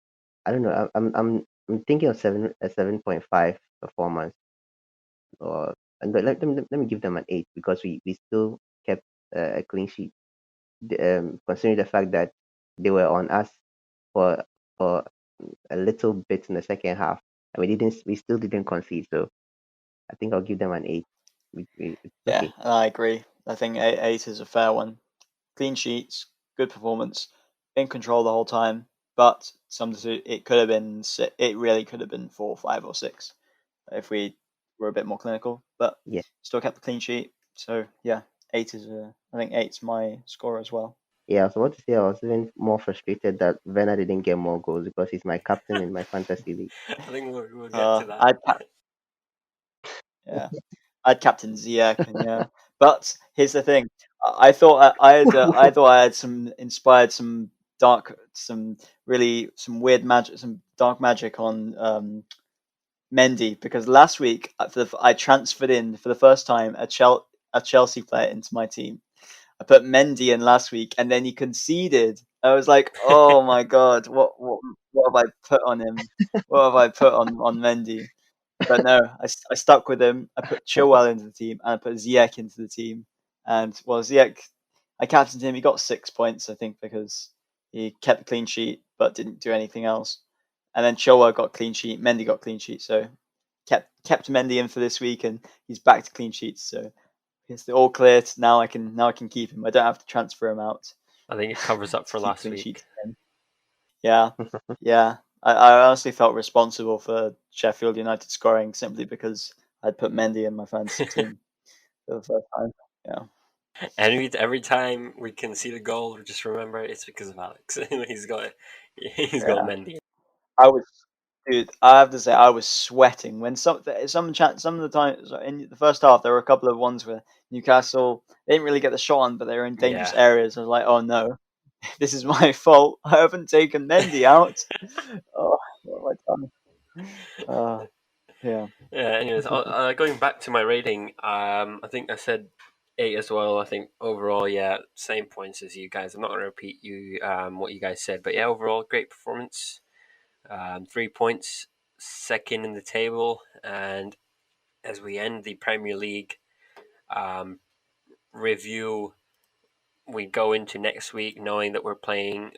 I don't know. I'm thinking of 7.5 performance, or and let me give them an 8 because we still kept a clean sheet, considering the fact that they were on us for for a little bit in the second half, and we still didn't concede. So I think I'll give them an 8. It's yeah. okay. And I agree. I think eight is a fair one. Clean sheets, good performance, in control the whole time. But it could have been it really could have been 4, 5, or 6 if we were a bit more clinical. But Yeah, still kept the clean sheet. So yeah, I think eight's my score as well. yeah. I was about to say I was even more frustrated that Werner didn't get more goals because he's my captain in my fantasy league. I think we'll get to that. I'd yeah, I'd captain Ziyech, and yeah. But here's the thing: I thought I thought I had some some weird magic, some dark magic on Mendy, because last week I transferred in for the first time a Chelsea player into my team. I put Mendy in last week, and then he conceded. I was like, "Oh my god, what have I put on him? What have I put on Mendy?" But no, I stuck with him. I put Chilwell into the team, and I put Ziyech into the team. And well, Ziyech, I captained him. He got 6 points, I think, because he kept a clean sheet but didn't do anything else. And then Chilwell got clean sheet. Mendy got clean sheet. So kept Mendy in for this week, and he's back to clean sheets. So it's all clear. Now I can keep him. I don't have to transfer him out I think it covers up to for keep last clean sheets week. again. Yeah, yeah. I honestly felt responsible for Sheffield United scoring simply because I'd put Mendy in my fantasy team for the first time. Yeah, And every time we concede a goal, we just remember it's because of Alex. He's got yeah. Mendy. I was, dude. I have to say, I was sweating when some of the times in the first half there were a couple of ones where Newcastle they didn't really get the shot on, but they were in dangerous Yeah. areas. I was like, oh no, this is my fault. I haven't taken Mendy out. Oh, what have I done? Yeah. Yeah. Anyways, going back to my rating, I think I said 8 as well. I think overall, yeah, same points as you guys. I'm not going to repeat what you guys said, but yeah, overall, great performance. 3 points, second in the table, and as we end the Premier League um, review, we go into next week knowing that we're playing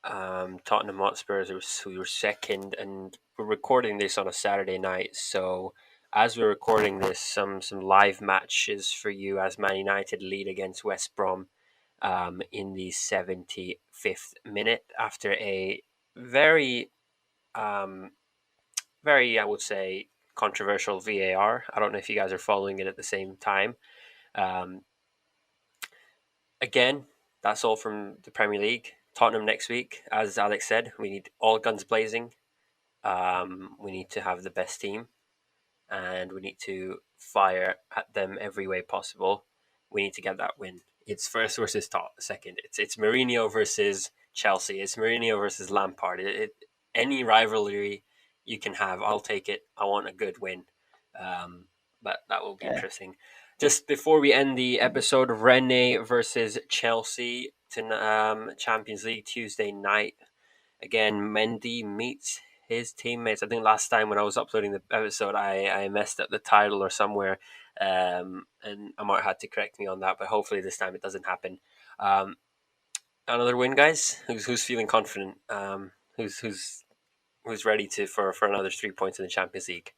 Tottenham Hotspurs, who were second, and we're recording this on a Saturday night. So as we're recording this, some live matches for you as Man United lead against West Brom in the 75th minute after a very very, I would say, controversial VAR. I don't know if you guys are following it at the same time. Um, Again, that's all from the Premier League. Tottenham next week, as Alex said, we need all guns blazing. We need to have the best team, and we need to fire at them every way possible. We need to get that win. It's first versus top, second. It's Mourinho versus Chelsea. It's Mourinho versus Lampard. Any rivalry you can have, I'll take it. I want a good win. Um, but that will be Yeah. interesting. Just before we end the episode, Rennes versus Chelsea to Champions League Tuesday night. Again, Mendy meets his teammates. I think last time when I was uploading the episode, I messed up the title or somewhere, and Amart had to correct me on that. But hopefully this time it doesn't happen. Um, Another win, guys. Who's feeling confident? Who's ready to for another 3 points in the Champions League?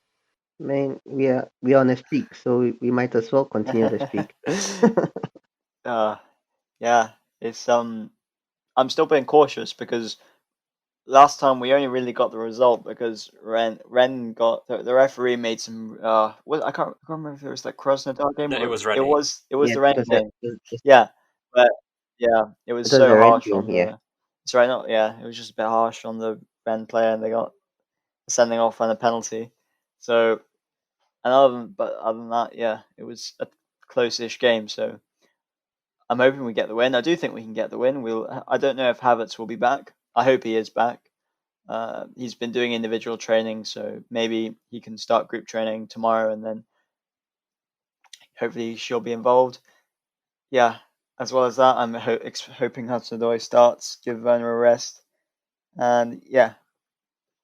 Man, we are on a streak, so we might as well continue the streak. uh, yeah. It's I'm still being cautious because last time we only really got the result because Ren got the referee made some I can't remember if it was like Krasnodar game No, it or was Rennes. it was Yes, the Ren game. Yeah, but yeah, it was it was so a rent harsh game. on Yeah, the. Sorry, not yeah. It was just a bit harsh on the Ren player, and they got a sending off and a penalty. So, but other than that, yeah, it was a close-ish game. So I'm hoping we get the win. I do think we can get the win. I don't know if Havertz will be back. I hope he is back. He's been doing individual training, so maybe he can start group training tomorrow, and then hopefully she'll be involved. Yeah, as well as that, I'm hoping hudson-odoi starts, give Werner a rest, and yeah.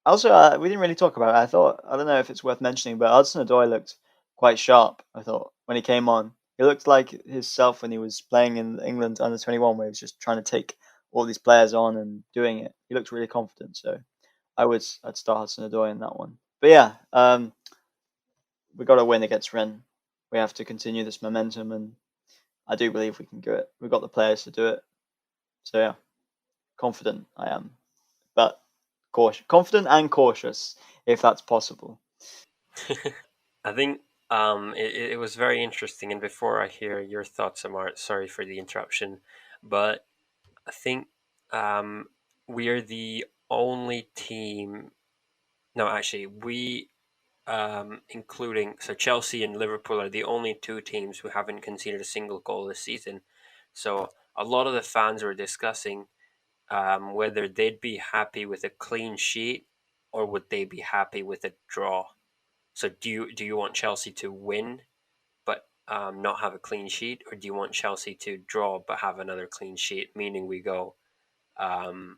Also, we didn't really talk about it. I don't know if it's worth mentioning, but hudson-odoi looked quite sharp. I thought when he came on, he looked like himself when he was playing in England under 21, where he was just trying to take all these players on and doing it. He looked really confident, so I'd start hudson-odoi in that one. But yeah, we got to win against Rennes. We have to continue this momentum, and I do believe we can do it. We've got the players to do it. So yeah, confident I am, but confident and cautious if that's possible. I think it was very interesting. And before I hear your thoughts, Amart, sorry for the interruption, but I think we are the only team. No, actually, including so Chelsea and Liverpool, are the only two teams who haven't conceded a single goal this season. So a lot of the fans were discussing whether they'd be happy with a clean sheet or would they be happy with a draw. So do you want Chelsea to win but not have a clean sheet, or do you want Chelsea to draw but have another clean sheet, meaning we go um,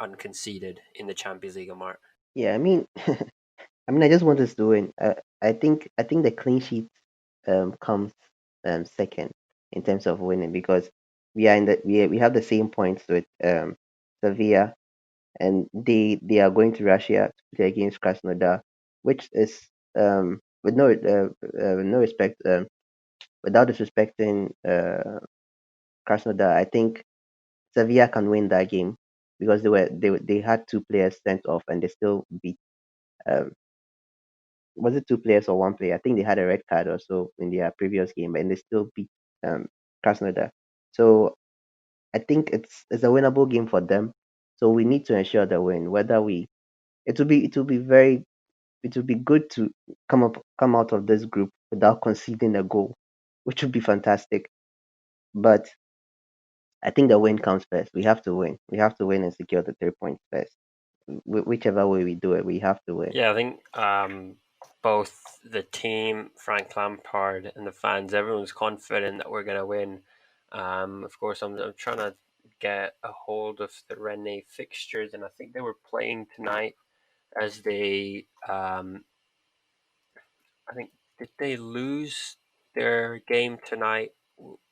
unconceded in the Champions League, Amart? yeah. I just want us to win. I think the clean sheet comes second in terms of winning because we have the same points with Sevilla, and they are going to Russia to play against Krasnodar, which is with no respect without disrespecting Krasnodar, I think Sevilla can win that game because they had two players sent off and they still beat. Um, was it two players or one player? I think they had a red card or so in their previous game, and they still beat um, Krasnodar. So I think it's a winnable game for them. So we need to ensure the win. Whether we it will be good to come out of this group without conceding a goal, which would be fantastic. But I think the win comes first. We have to win. We have to win and secure the 3 points first. Whichever way we do it, we have to win. Yeah, I think both the team, Frank Lampard, and the fans, everyone's confident that we're going to win. Of course, I'm trying to get a hold of the Rennes fixtures, and I think they were playing tonight as they, I think, did they lose their game tonight?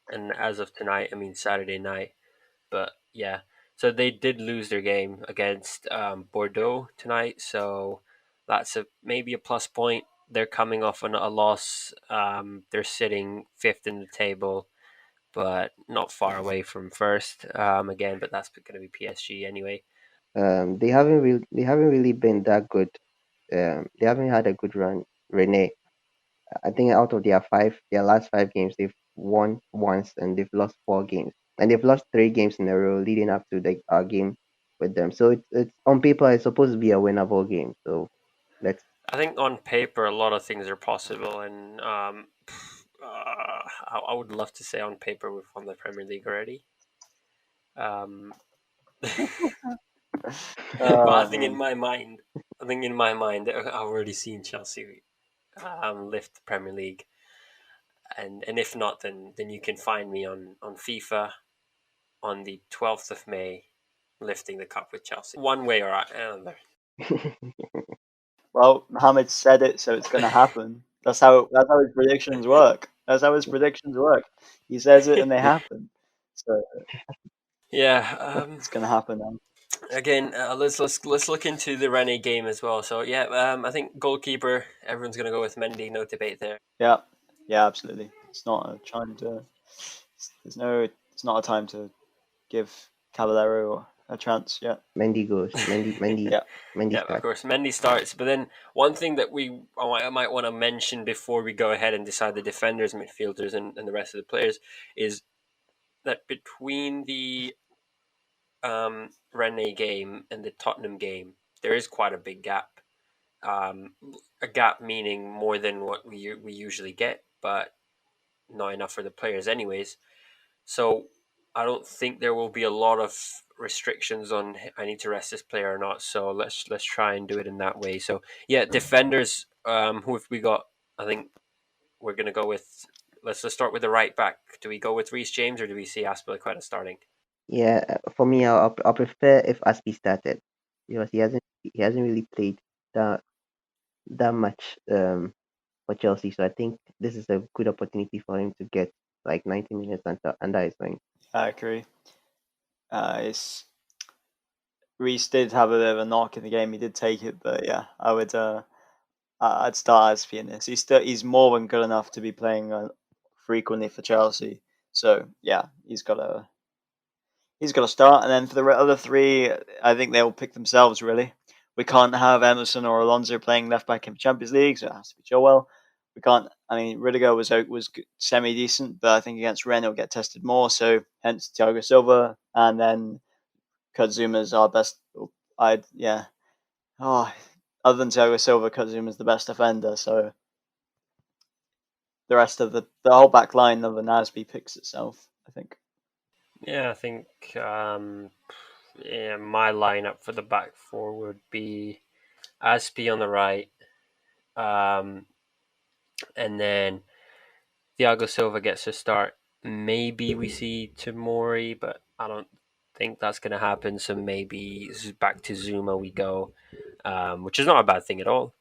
And as of tonight, I mean Saturday night. But yeah, so they did lose their game against Bordeaux tonight. So that's maybe a plus point. They're coming off a loss. They're sitting fifth in the table, but not far away from first again. But that's going to be PSG anyway. They haven't really been that good. They haven't had a good run. Rene, I think out of their last 5 games, they've won once and they've lost 4 games, and they've lost 3 games in a row leading up to the our game with them. So it's on paper it's supposed to be a winnable game. So let's. I think on paper a lot of things are possible, and I would love to say on paper we've won the Premier League already. Um, but I Oh think in man, my mind, I've already seen Chelsea lift the Premier League, and if not, then you can find me on FIFA on the 12th of May, lifting the cup with Chelsea, one way or another. well, Mohammed said it, so it's gonna happen. That's how his predictions work. That's how his predictions work. He says it and they happen. So Yeah. it's gonna happen now. Again, let's look into the Rennes game as well. So yeah, I think goalkeeper. Everyone's gonna go with Mendy. No debate there. Yeah, yeah, absolutely. It's not a time to. There's no. It's not a time to give Caballero a chance yet. Mendy goes. Yeah. Mendy Yeah, of starts. course, Mendy starts. But then one thing that I might want to mention before we go ahead and decide the defenders, midfielders, and the rest of the players is that between the Rennes game and the Tottenham game, there is quite a big gap. Um, a gap meaning more than what we usually get, but not enough for the players, anyways. So I don't think there will be a lot of restrictions on I need to rest this player or not. So let's try and do it in that way. So yeah, defenders. Who have we got? I think we're gonna go with. Let's start with the right back. Do we go with Reece James or do we see Aspilicueta starting? Yeah, for me, I'll prefer if Aspi started because he hasn't really played that that much for Chelsea. So I think this is a good opportunity for him to get like 90 minutes under his wing. I agree. It's Reece did have a bit of a knock in the game. He did take it, but yeah, I would. I'd start as Fiennes. He's more than good enough to be playing frequently for Chelsea. So yeah, he's got to start. And then for the other three, I think they'll pick themselves. Really, we can't have Emerson or Alonso playing left back in Champions League, so it has to be Joel. We can't. I mean, Rudiger was semi decent, but I think against Rennes he'll get tested more. So hence Thiago Silva, and then Kurtzuma's our best. I'd yeah. Oh, other than Thiago Silva, Kurtzuma's the best defender. So the rest of the whole back line of the Nasby picks itself. I think. Yeah, I think yeah, my lineup for the back four would be Aspi on the right, um, and then Thiago Silva gets a start. Maybe we see Tamori, but I don't think that's going to happen. So maybe back to Zuma we go, which is not a bad thing at all.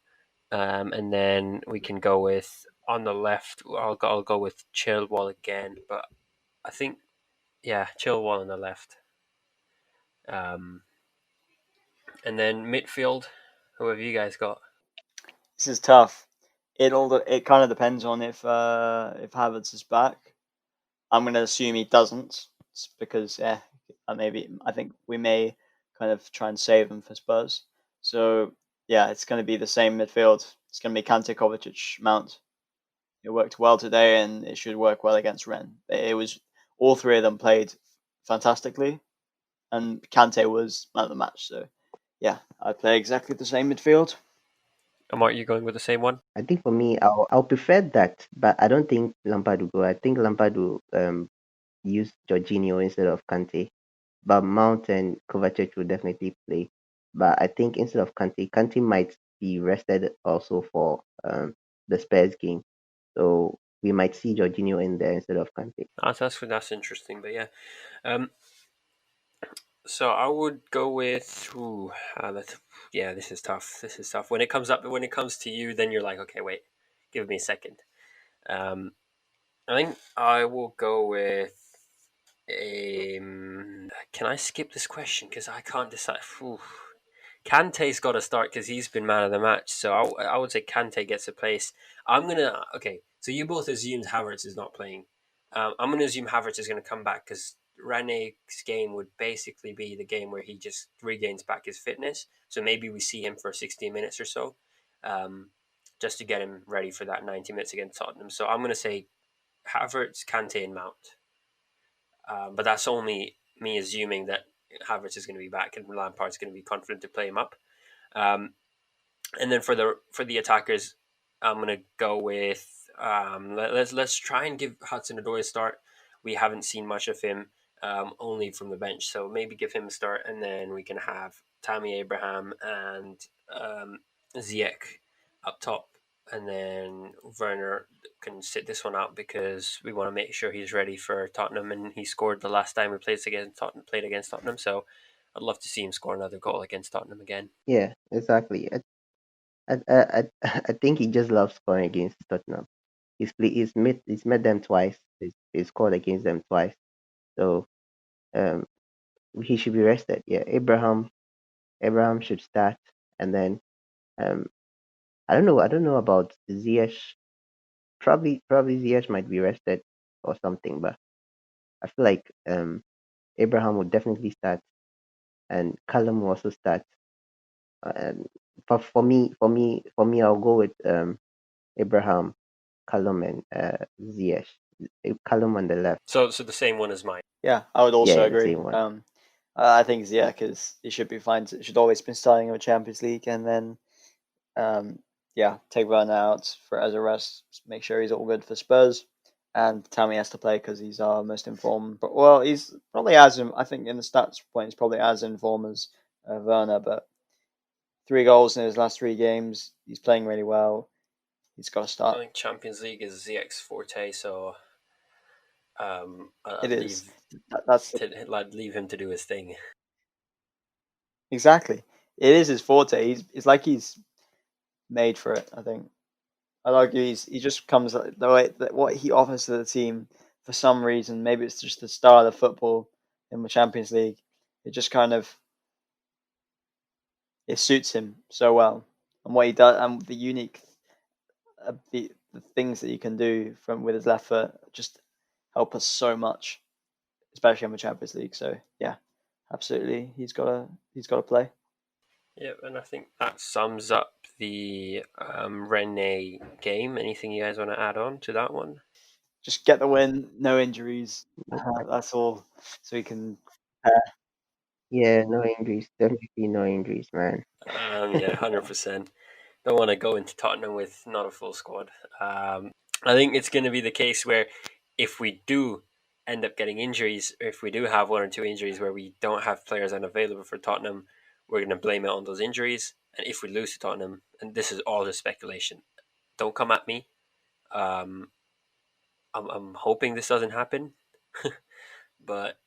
And then we can go with on the left. I'll go with Chilwell again, but I think yeah, Chilwell on the left. Um, and then midfield. Who have you guys got? This is tough. It kind of depends on if Havertz is back. I'm going to assume he doesn't, because I think we may kind of try and save him for Spurs. So yeah, it's going to be the same midfield. It's going to be Kante, Kovacic, Mount. It worked well today, and it should work well against Rennes. It was all three of them played fantastically, and Kante was man of the match. So yeah, I play exactly the same midfield. Amart, you going with the same one? I think for me, I'll prefer that, but I don't think Lampard will go. I think Lampard will use Jorginho instead of Kante, but Mount and Kovacic will definitely play. But I think instead of Kante, Kante might be rested also for the Spurs game, so we might see Jorginho in there instead of Kante. That's interesting, but yeah. So I would go with. This is tough. This is tough. When it comes to you, then you're like, okay, wait, give me a second. I think I will go with. Can I skip this question because I can't decide? Kante's got to start because he's been man of the match. So I would say Kante gets a place. Okay. So you both assumed Havertz is not playing. I'm gonna assume Havertz is gonna come back because Rene's game would basically be the game where he just regains back his fitness. So maybe we see him for 16 minutes or so, um, just to get him ready for that 90 minutes against Tottenham. So I'm gonna say Havertz, Kante, and Mount. But that's only me assuming that Havertz is going to be back and Lampard's going to be confident to play him up. Um, and then for the attackers, I'm going to go with let's try and give Hudson-Odoi a start. We haven't seen much of him, only from the bench, so maybe give him a start, and then we can have Tammy Abraham and Ziyech up top, and then Werner can sit this one out because we want to make sure he's ready for Tottenham, and he scored the last time we played against Tottenham. So I'd love to see him score another goal against Tottenham again. Yeah, exactly. I think he just loves scoring against Tottenham. He's met them twice. He's scored against them twice. So um he should be rested. Yeah, Abraham should start, and then um I don't know about Ziyech. Probably Ziyech might be rested or something, but I feel like Abraham would definitely start, and Callum will also start. And but I'll go with Abraham, Callum, and Ziyech. Callum on the left. So the same one as mine. Yeah, I would also Yeah, the agree. same one. I think Ziyech he should be fine. He should always been starting in the Champions League, and then take Werner out for as a rest. Make sure he's all good for Spurs, and Tammy has to play because he's our most informed. But well, he's probably I think in the stats point, he's probably as in form as Werner. But 3 goals in his last 3 games. He's playing really well. He's got to I start. think Champions League is Ziyech's forte, so It I'd is. That's I'd leave him to do his thing. exactly. It is his forte. It's like he's made for it. I think. I'd argue he just comes the way that what he offers to the team for some reason. Maybe it's just the style of football in the Champions League. It just kind of it suits him so well, and what he does, and the unique the things that he can do from with his left foot just help us so much, especially in the Champions League. So yeah, absolutely, he's got to play. Yeah, and I think that sums up the Rene game. Anything you guys want to add on to that one? Just get the win, no injuries. That's all, so we can. Yeah, no injuries. Definitely no injuries, man. Yeah, 100%. Don't want to go into Tottenham with not a full squad. I think it's going to be the case where if we do end up getting injuries, or if we do have one or two injuries where we don't have players unavailable for Tottenham, we're going to blame it on those injuries. And if we lose to Tottenham, and this is all just speculation, don't come at me. Um, I'm hoping this doesn't happen, but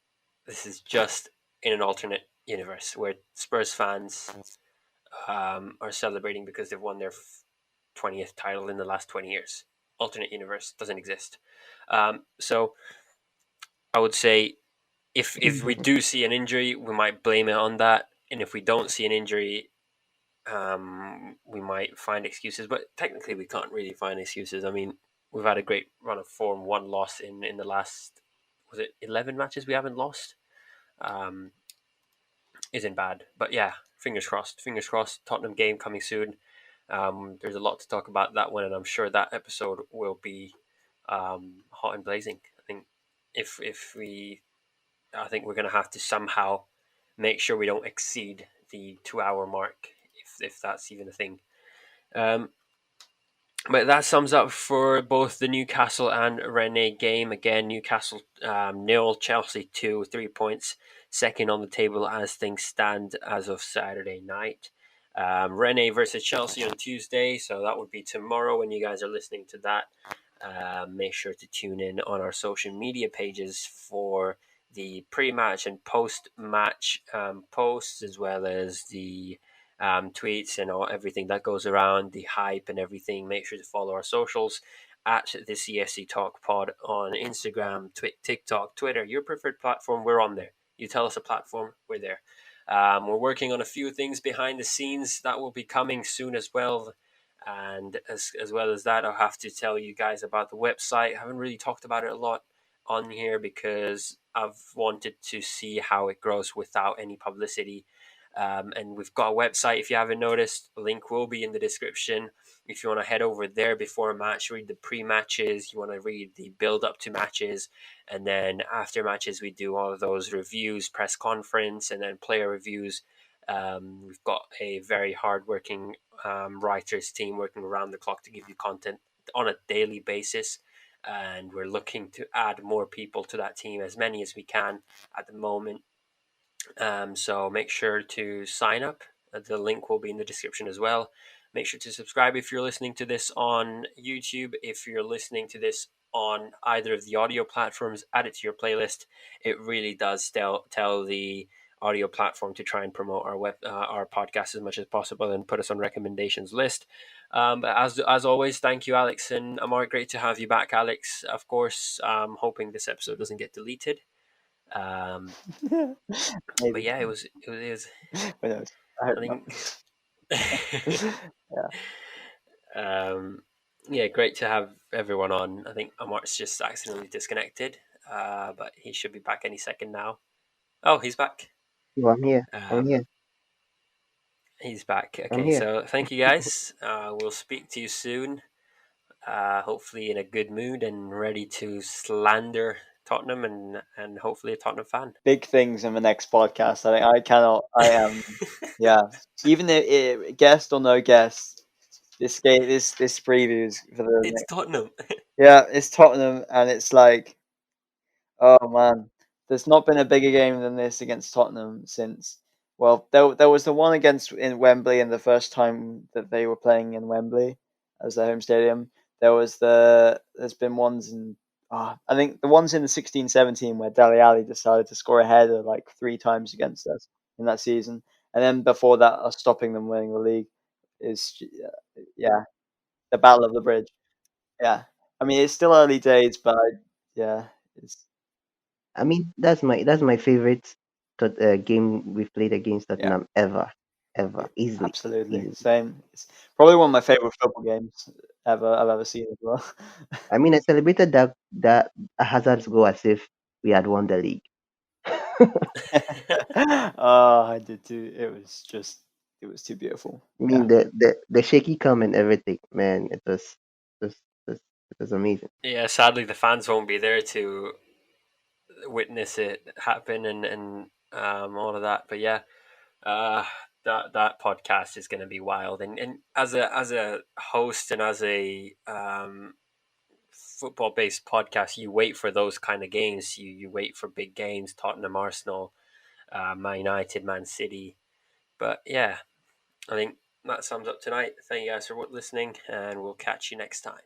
this is just in an alternate universe where Spurs fans are celebrating because they've won their 20th title in the last 20 years. Alternate universe doesn't exist. So I would say if we do see an injury, we might blame it on that, and if we don't see an injury, we might find excuses, but technically we can't really find excuses. I mean, we've had a great run of form, one loss in the last, was it 11 matches we haven't lost? Um, isn't bad, but yeah, fingers crossed. Fingers crossed. Tottenham game coming soon. There's a lot to talk about that one, and I'm sure that episode will be hot and blazing. I think if we, I think we're gonna have to somehow make sure we don't exceed the 2 hour mark, if that's even a thing. Um, but that sums up for both the Newcastle and Rennes game. Again, Newcastle 0, Chelsea 2, 3 points, second on the table as things stand as of Saturday night. Rennes versus Chelsea on Tuesday, so that would be tomorrow when you guys are listening to that. Make sure to tune in on our social media pages for the pre-match and post-match posts, as well as the tweets and everything that goes around, the hype and everything. Make sure to follow our socials at the CFC Talk Pod on Instagram, TikTok, Twitter, your preferred platform. We're on there. You tell us a platform, we're there. We're working on a few things behind the scenes that will be coming soon as well. And as well as that, I'll have to tell you guys about the website. I haven't really talked about it a lot on here because I've wanted to see how it grows without any publicity. And we've got a website. If you haven't noticed, the link will be in the description. If you want to head over there before a match, read the pre-matches, you want to read the build-up to matches, and then after matches, we do all of those reviews, press conference, and then player reviews. We've got a very hard-working writers team working around the clock to give you content on a daily basis. And we're looking to add more people to that team, as many as we can at the moment. So make sure to sign up. The link will be in the description as well. Make sure to subscribe if you're listening to this on YouTube. If you're listening to this on either of the audio platforms, add it to your playlist. It really does tell the audio platform to try and promote our podcast as much as possible and put us on recommendations list. But as always, thank you, Alex and Amart. Great to have you back, Alex. Of course, hoping this episode doesn't get deleted. But Maybe. yeah, it was Who knows? I hope I not. think Yeah. um, yeah, great to have everyone on. I think Amart's just accidentally disconnected, but he should be back any second now. Oh, he's back. Oh, I'm here. I'm Um, here. he's back. I'm Okay, here. so thank you guys. We'll speak to you soon. Hopefully in a good mood and ready to slander Tottenham and hopefully a Tottenham fan. Big things in the next podcast. I think I cannot. I am. Yeah. Even if guest or no guest, this game, this previews for the It's next. Tottenham. Yeah, it's Tottenham, and it's like, oh man, there's not been a bigger game than this against Tottenham since. Well, there was the one against in Wembley, and the first time that they were playing in Wembley as their home stadium. There's been ones in I think the ones in the 16-17 where Dele Alli decided to score a header like 3 times against us in that season, and then before that, us stopping them winning the league is yeah, the Battle of the Bridge. Yeah, I mean it's still early days, but yeah, it's I mean, that's my favorite game we've played against yeah. Tottenham ever, ever, easily, Absolutely. easily. Same. It's probably one of my favorite football games I've ever seen as well. I mean, I celebrated that Hazard's goal as if we had won the league. Oh, I did too. It was too beautiful. I mean, Yeah. the shaky come and everything, man. Just, it was amazing. Yeah, sadly the fans won't be there to witness it happen and all of that. But yeah, uh, that podcast is going to be wild. And as a host and as a football based podcast, you wait for those kind of games. You wait for big games: Tottenham, Arsenal, Man United, Man City. But yeah, I think that sums up tonight. Thank you guys for listening, and we'll catch you next time.